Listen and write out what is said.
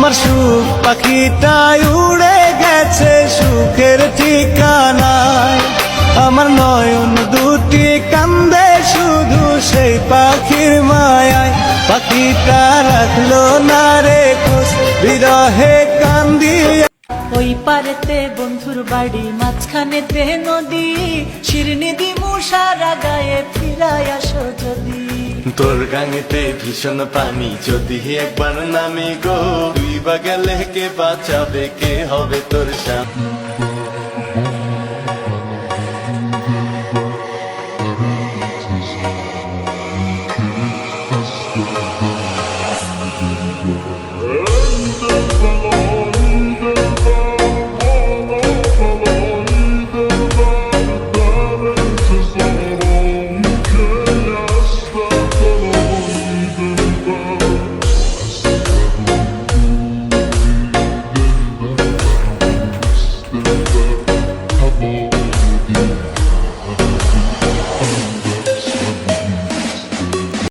আমার সুখ পাখিটাই উড়ে গেছে সুখের ঠিকানায়। আমার নয়ন দুটি কান্দে শুধু সেই পাখির মায়ায়। পাখিটা রাখলো না রে খোঁজ বিরহে কান্দিয়া। ওই পারেতে বন্ধুর বাড়ি, মাঝখানেতে নদী, শিরনি দিমু সারা গায়ে, ফিরায় আসো যদি। তোর গাঙেতে ভীষণ পানি, যদি একবার নামি গো, তুই বা গেলে কে বাঁচাবে, কে হবে তোর সাথী।